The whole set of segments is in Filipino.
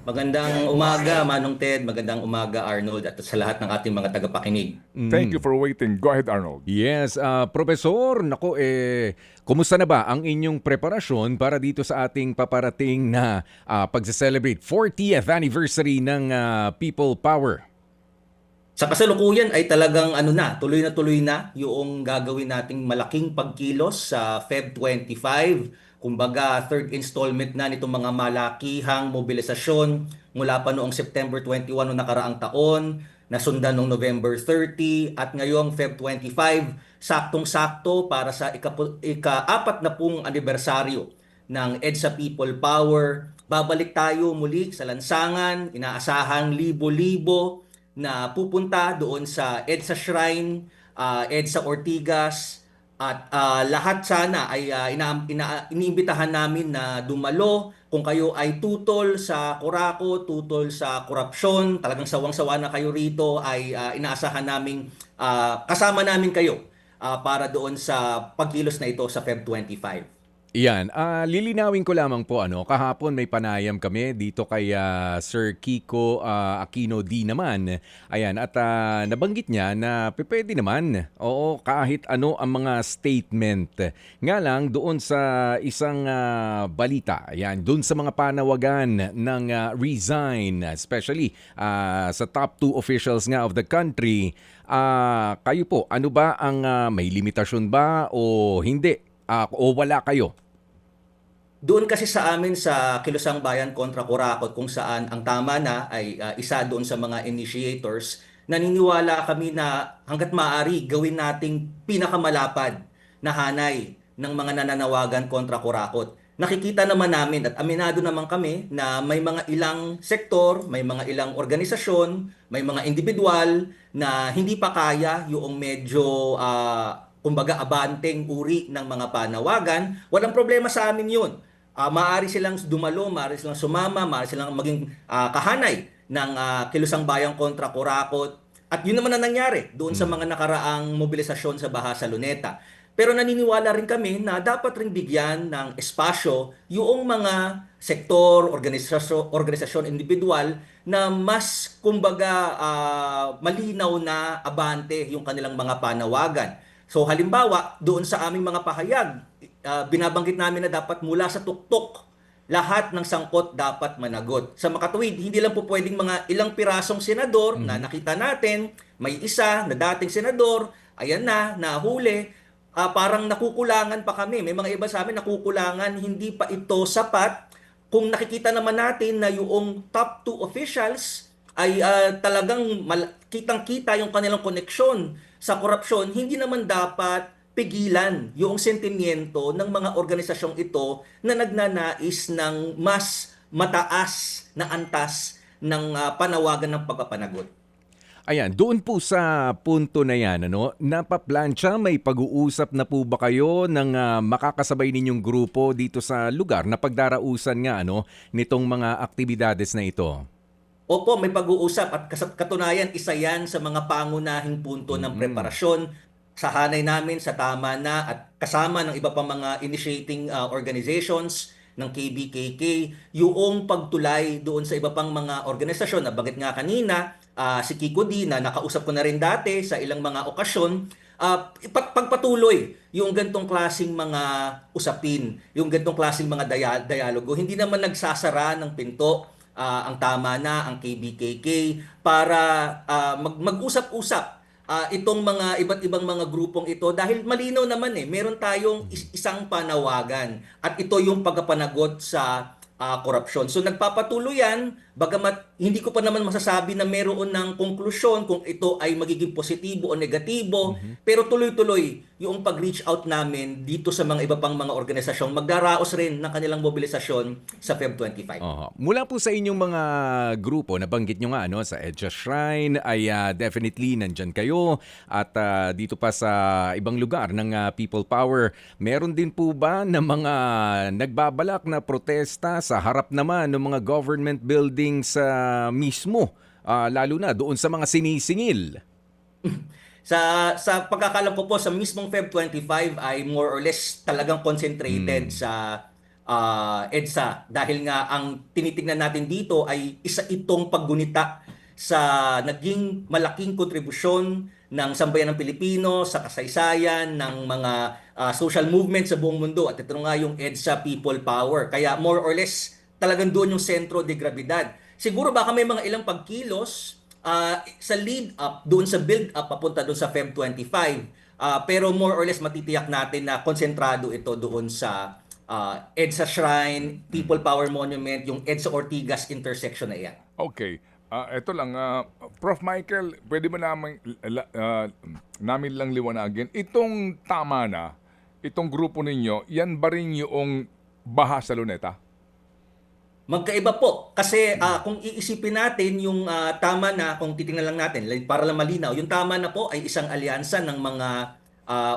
Magandang umaga, Manong Ted. Magandang umaga, Arnold, at sa lahat ng ating mga tagapakinig. Thank you for waiting. Go ahead, Arnold. Yes, Profesor, nako kumusta na ba ang inyong preparasyon para dito sa ating paparating na pagse-celebrate 40th anniversary ng People Power? Sa kasalukuyan ay talagang tuloy na yung gagawin nating malaking pagkilos sa Feb 25. Kumbaga, third installment na nitong mga malakihang mobilisasyon mula pa noong September 21 noong nakaraang taon, nasundan noong November 30 at ngayong Feb 25, saktong-sakto para sa ika-apat na pung anibersaryo ng EDSA People Power. Babalik tayo muli sa lansangan, inaasahang libo-libo na pupunta doon sa EDSA Shrine, EDSA Ortigas, at lahat sana ay iniimbitahan namin na dumalo. Kung kayo ay tutol sa kurako, tutol sa korupsyon, talagang sawang-sawa na kayo rito, ay inaasahan namin kasama namin kayo para doon sa pagkilos na ito sa Feb 25. Iyan, lilinawin ko lamang po kahapon may panayam kami dito kay Sir Kiko Aquino D naman. Ayan, at nabanggit niya na pwede naman, oo, kahit ano ang mga statement. Nga lang doon sa isang balita, ayan, doon sa mga panawagan ng resign, especially sa top 2 officials nga of the country, kayo po, ano ba ang may limitasyon ba o hindi? O wala kayo? Doon kasi sa amin sa Kilusang Bayan kontra Kurakot, kung saan ang tama na ay isa doon sa mga initiators, naniniwala kami na hanggat maaari gawin nating pinakamalapad na hanay ng mga nananawagan kontra Kurakot. Nakikita naman namin at aminado naman kami na may mga ilang sektor, may mga ilang organisasyon, may mga individual na hindi pa kaya yung medyo kumbaga abanteng uri ng mga panawagan. Walang problema sa amin yun. Maaari silang dumalo, maaari silang sumama, maaari silang maging kahanay ng Kilusang Bayang kontra Kurakot. At yun naman ang nangyari doon sa mga nakaraang mobilisasyon sa Baha sa Luneta. Pero naniniwala rin kami na dapat rin bigyan ng espasyo yung mga sektor, organisasyon, individual na mas kumbaga malinaw na abante yung kanilang mga panawagan. So halimbawa, doon sa aming mga pahayag, binabanggit namin na dapat mula sa tuktok, lahat ng sangkot dapat managot. Sa makatuwid, hindi lang po pwedeng mga ilang pirasong senador na nakita natin, may isa na dating senador, ayan na, nahuli, parang nakukulangan pa kami. May mga iba sa amin nakukulangan, hindi pa ito sapat. Kung nakikita naman natin na yung top 2 officials ay talagang kitang-kita yung kanilang koneksyon sa korupsyon, hindi naman dapat pigilan yung sentimiento ng mga organisasyong ito na nagnanais ng mas mataas na antas ng panawagan ng pagpapanagot. Ayan, doon po sa punto na yan, napaplansya, may pag-uusap na po ba kayo ng makakasabay ninyong grupo dito sa lugar na pagdarausan nga nitong mga aktibidades na ito? Opo, may pag-uusap at katunayan isa yan sa mga pangunahing punto ng preparasyon sa hanay namin sa tama na at kasama ng iba pang mga initiating organizations ng KBKK, yung pagtulay doon sa iba pang mga organisasyon na bagit nga kanina, si Kiko D na nakausap ko na rin dati sa ilang mga okasyon, pagpatuloy yung gantong klasing mga usapin, yung gantong klasing mga dialogo. Hindi naman nagsasara ng pinto ang tama na, ang KBKK, para mag-usap-usap itong mga iba't ibang mga grupong ito dahil malinaw naman meron tayong isang panawagan at ito yung pagpapanagot sa korupsyon. So nagpapatuloy yan, bagamat hindi ko pa naman masasabi na meron ng konklusyon kung ito ay magiging positibo o negatibo, pero tuloy-tuloy yung pag-reach out namin dito sa mga iba pang mga organisasyong magdaraos rin ng kanilang mobilisasyon sa Feb 25. Mula po sa inyong mga grupo, nabanggit nyo nga sa EDSA Shrine ay definitely nandyan kayo at dito pa sa ibang lugar ng People Power. Meron din po ba na mga nagbabalak na protesta sa harap naman ng mga government buildings mismo, lalo na doon sa mga sinisingil? Sa pagkakalam ko po, sa mismong Feb 25 ay more or less talagang concentrated sa EDSA. Dahil nga ang tinitingnan natin dito ay isa itong paggunita sa naging malaking kontribusyon ng sambayan ng Pilipino sa kasaysayan ng mga social movement sa buong mundo. At ito nga yung EDSA People Power. Kaya more or less talagang doon yung sentro de gravidad. Siguro baka may mga ilang pagkilos sa lead up, doon sa build up papunta doon sa Feb 25. Pero more or less matitiyak natin na konsentrado ito doon sa EDSA Shrine, People Power Monument, yung EDSA Ortigas intersection na yan. Okay. Ito lang, Prof. Michael, pwede ba namin lang liwanagin, itong tama na, itong grupo ninyo, yan ba rin yung baha sa Luneta? Magkaiba po. Kasi kung iisipin natin yung tama na, kung titingnan lang natin, para lang malinaw, yung tama na po ay isang alyansa ng mga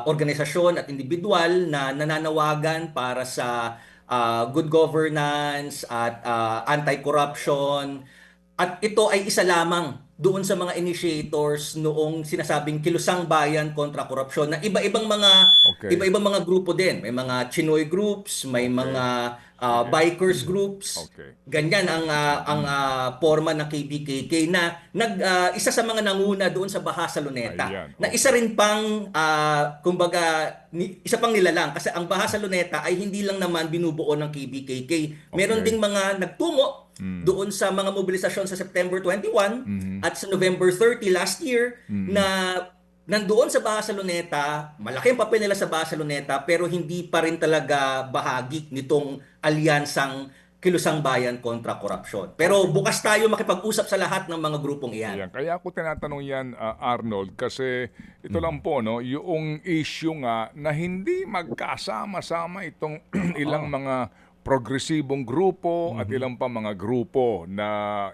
organisasyon at individual na nananawagan para sa good governance at anti-corruption. At ito ay isa lamang doon sa mga initiators noong sinasabing Kilusang Bayan kontra Korupsyon na iba-ibang Okay. mga grupo din. May mga Chinoy groups, may mga bikers groups. Okay. Ganyan ang forma ng KBKK na isa sa mga nanguna doon sa Baha sa Luneta. Ayan, Na isa rin pang kumbaga isa pang nilalang kasi ang Baha sa Luneta ay hindi lang naman binubuo ng KBKK. Meron Okay. ding mga nagtungo doon sa mga mobilisasyon sa September 21 at sa November 30 last year na nandoon sa Baha sa Luneta, malaki ang papel nila sa Baha sa Luneta pero hindi pa rin talaga bahagi nitong alyansang Kilusang Bayan kontra Korupsyon. Pero bukas tayo makipag-usap sa lahat ng mga grupong iyan. Ayan. Kaya ako tinatanong yan, Arnold, kasi ito lang po, no, yung issue nga na hindi magkasama-sama itong ilang mga progresibong grupo at ilang pa mga grupo na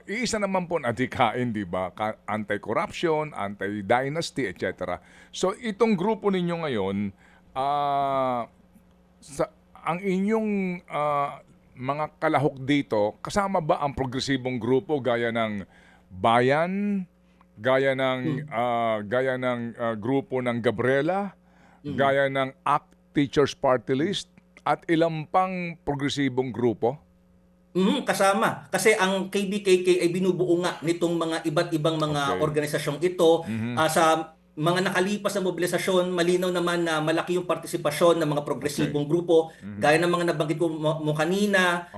iisa naman po natikain, di ba? Anti-corruption, anti-dynasty, etc. So itong grupo ninyo ngayon, ang inyong mga kalahok dito, kasama ba ang progresibong grupo gaya ng Bayan, gaya ng grupo ng Gabriela, gaya ng ACT Teachers Party List, at ilang pang progresibong grupo? Kasama. Kasi ang KBKK ay binubuo nga nitong mga iba't ibang mga Okay. organisasyong ito. Sa mga nakalipas na mobilisasyon, malinaw naman na malaki yung partisipasyon ng mga progresibong grupo. Gaya ng mga nabanggit ko mo kanina,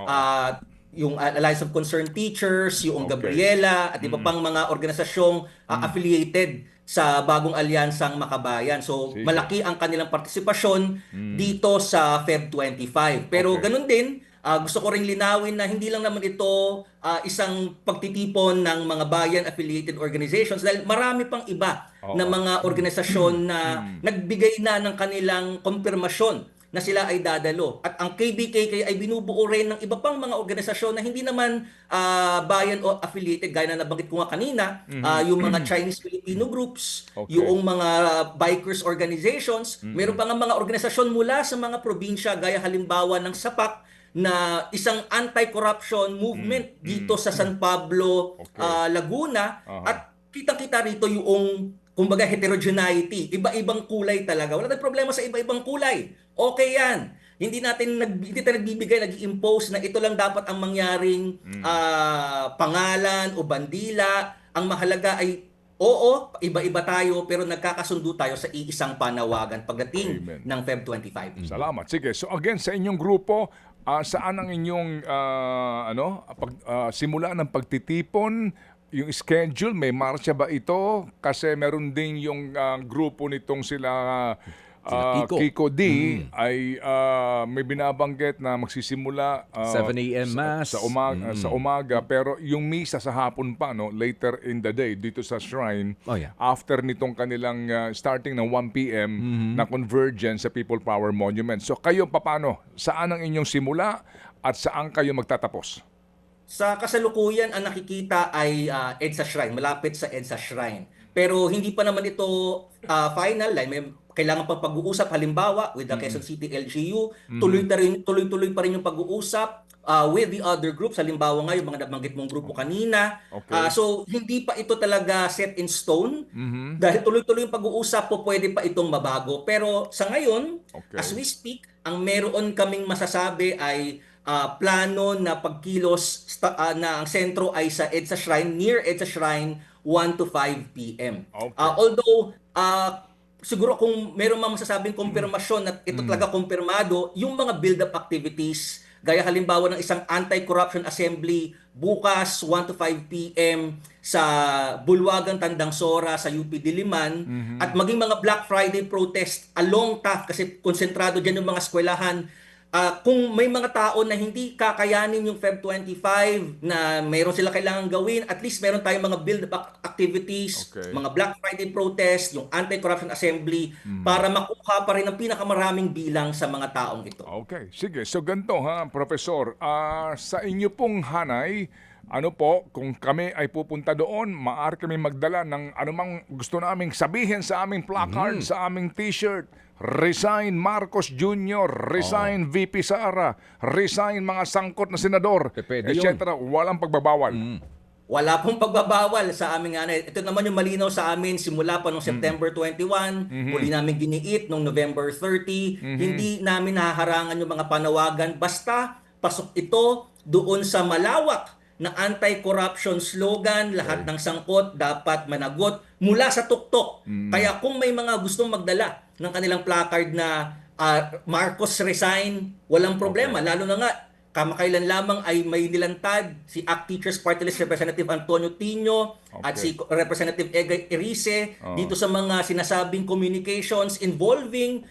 yung Alliance of Concerned Teachers, yung Okay. Gabriela, at iba pang mga organisasyong affiliated sa bagong alyansang Makabayan. So, Sige. malaki ang kanilang partisipasyon dito sa Feb 25. Pero Okay. ganun din, gusto ko ring linawin na hindi lang naman ito isang pagtitipon ng mga bayan-affiliated organizations dahil marami pang iba na mga organisasyon na nagbigay na ng kanilang konfirmasyon na sila ay dadalo. At ang KBKK ay binubuo rin ng iba pang mga organisasyon na hindi naman bayan o affiliated, gaya na nabanggit ko nga kanina, yung mga Chinese-Filipino groups, Okay. yung mga bikers organizations, meron pa nga mga organisasyon mula sa mga probinsya, gaya halimbawa ng SAPAC, na isang anti-corruption movement dito sa San Pablo, Okay. Laguna. Aha. At kitang-kita rito yung kumbaga heterogeneity, iba-ibang kulay talaga. Wala tayong problema sa iba-ibang kulay. Okay yan. Hindi tayo nagbibigay, nag-impose na ito lang dapat ang mangyaring pangalan o bandila. Ang mahalaga ay oo, iba-iba tayo pero nagkakasundo tayo sa iisang panawagan pagdating Amen. ng Feb 25. Salamat. Sige. So again, sa inyong grupo, saan ang inyong simula ng pagtitipon? Yung schedule, may marcha ba ito? Kasi meron din yung grupo nitong sila Kiko. D ay may binabanggit na magsisimula 7 a.m. mass. sa umaga, pero yung misa sa hapon pa, no, later in the day dito sa shrine, Oh, yeah. after nitong kanilang starting ng 1 p.m. na convergence sa People Power Monument. So kayo paano? Saan ang inyong simula at saan kayo magtatapos? Sa kasalukuyan, ang nakikita ay EDSA Shrine, malapit sa EDSA Shrine. Pero hindi pa naman ito final. May kailangan pang pag-uusap, halimbawa with the Quezon City LGU, tuloy-tuloy pa rin yung pag-uusap with the other groups, halimbawa nga yung mga nabanggit mong grupo kanina. Okay. So hindi pa ito talaga set in stone. Dahil tuloy-tuloy yung pag-uusap po, pwede pa itong mabago. Pero sa ngayon, Okay. as we speak, ang meron kaming masasabi ay plano na pagkilos na ang sentro ay sa EDSA Shrine, near EDSA Shrine, 1 to 5 p.m. Okay. Although, siguro kung meron mang masasabing kumpirmasyon na ito talaga kumpirmado, yung mga build-up activities, gaya halimbawa ng isang anti-corruption assembly bukas 1 to 5 p.m. sa Bulwagang Tandang Sora sa UP Diliman, at maging mga Black Friday protest along Taft kasi konsentrado dyan yung mga eskwelahan. Kung may mga tao na hindi kakayanin yung Feb 25 na mayroon sila kailangan gawin, at least meron tayong mga build-up activities, Okay. mga Black Friday protest, yung anti-corruption assembly, para makuha pa rin ang pinakamaraming bilang sa mga taong ito. Okay, sige. So ganito ha, Professor. Sa inyo pong hanay, ano po, kung kami ay pupunta doon, maaari kami magdala ng anumang gusto naming sabihin sa aming placard, sa aming t-shirt. Resign Marcos Jr., resign VP Sara, resign mga sangkot na senador, Pwede etc. Walang pagbabawal. Wala pong pagbabawal sa aming anay. Ito naman yung malinaw sa amin simula pa noong September 21, muli namin giniit noong November 30. Hindi namin nahaharangan yung mga panawagan basta pasok ito doon sa malawak na anti-corruption slogan, lahat ng sangkot dapat managot mula sa tuktok. Kaya kung may mga gustong magdala ng kanilang placard na Marcos resign, walang problema. Lalo na nga, kamakailan lamang ay may nilantad si ACT Teachers Party List Representative Antonio Tino at si Representative Egay Erice dito sa mga sinasabing communications involving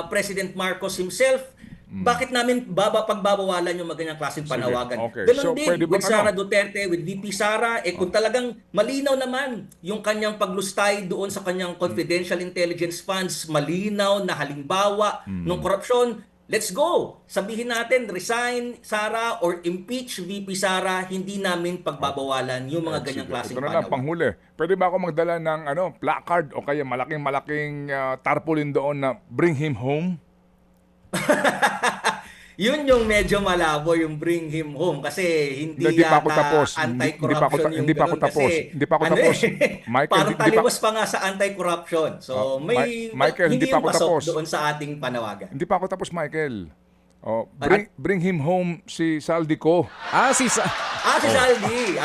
President Marcos himself. Bakit namin pagbabawalan yung mga ganyang klaseng panawagan? Okay. Ganon So, din pwede with bang Sara Duterte, with VP Sara, kung talagang malinaw naman yung kanyang paglustay doon sa kanyang confidential intelligence funds, malinaw na halimbawa ng korupsyon, let's go! Sabihin natin, resign Sara or impeach VP Sara, hindi namin pagbabawalan yung mga ganyang Sige. klaseng Ito na lang, panawagan. panghuli. Pwede ba ako magdala ng placard o kaya malaking tarpaulin doon na bring him home? Yun yung medyo malabo, yung bring him home kasi hindi Hindi pa ako yata tapos. anti-corruption Hindi pa ako yung ganun tapos. kasi Hindi pa ako ano tapos. Michael, parang hindi pa- talimos pa nga sa anti-corruption. So Michael, hindi pa yung ako pasok tapos. doon sa ating panawagan. Hindi pa ako tapos, Michael. Bring him home si Saldico. Si Saldi.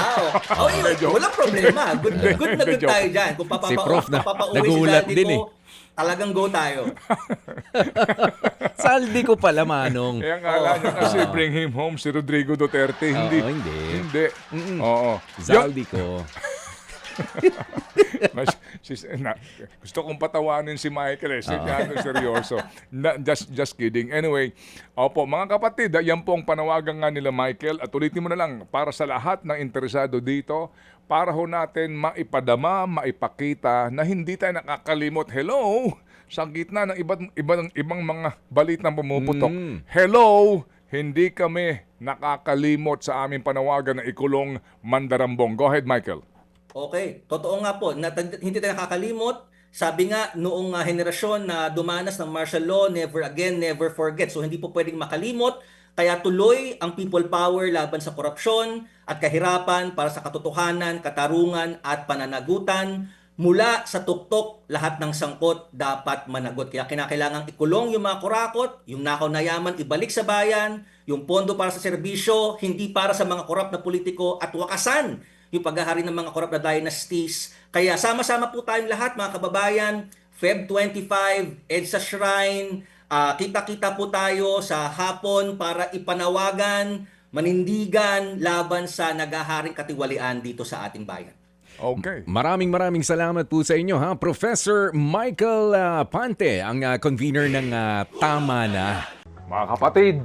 Walang problema. Good na good Joke. tayo dyan. Kung Si Prof na papauwi nagulat si Saldi din ko, talagang go tayo. Saldi ko pala, Manong. Kaya nga alam niya kasi bring him home si Rodrigo Duterte. Hindi. hindi. Hindi. Oo. Saldi ko. Gusto kong patawanin si Michael seryoso. Just kidding. Anyway, opo, mga kapatid, yan po ang panawagan nga nila Michael at ulitin mo na lang para sa lahat ng interesado dito para ho natin maipadama, maipakita na hindi tayo nakakalimot. Hello! Sa gitna ng ibang mga balitang pumuputok. Hello! Hindi kami nakakalimot sa aming panawagan na ikulong Mandarambong. Go ahead, Michael. Okay, totoo nga po, hindi tayo nakakalimot. Sabi nga noong henerasyon na dumanas ng martial law, never again, never forget. So hindi po pwedeng makalimot. Kaya tuloy ang people power laban sa korupsyon at kahirapan para sa katotohanan, katarungan at pananagutan. Mula sa tuktok, lahat ng sangkot dapat managot. Kaya kinakailangang ikulong yung mga kurakot, yung nakaw na yaman ibalik sa bayan, yung pondo para sa serbisyo, hindi para sa mga korap na politiko, at wakasan yung paghahari ng mga korap na dynasties. Kaya sama-sama po tayong lahat mga kababayan, Feb 25, EDSA Shrine, kita-kita po tayo sa hapon para ipanawagan, manindigan laban sa naghaharing katiwalian dito sa ating bayan. Okay. Maraming salamat po sa inyo, ha? Professor Michael Pante, ang convener ng Tama Na. Mga kapatid,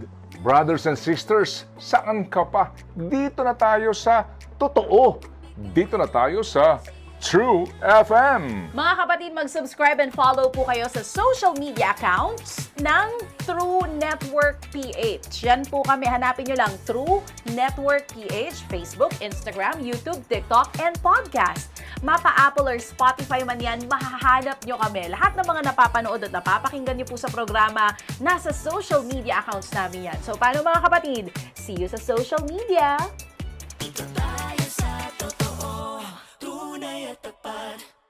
brothers and sisters, saan ka pa? Dito na tayo sa totoo. Dito na tayo sa True FM. Mga kapatid, mag-subscribe and follow po kayo sa social media accounts ng True Network PH. Yan po kami, hanapin nyo lang True Network PH, Facebook, Instagram, YouTube, TikTok, and podcast. Mapa Apple or Spotify man yan, mahahanap nyo kami. Lahat ng mga napapanood at napapakinggan nyo po sa programa, nasa social media accounts namin yan. So paano mga kapatid? See you sa social media!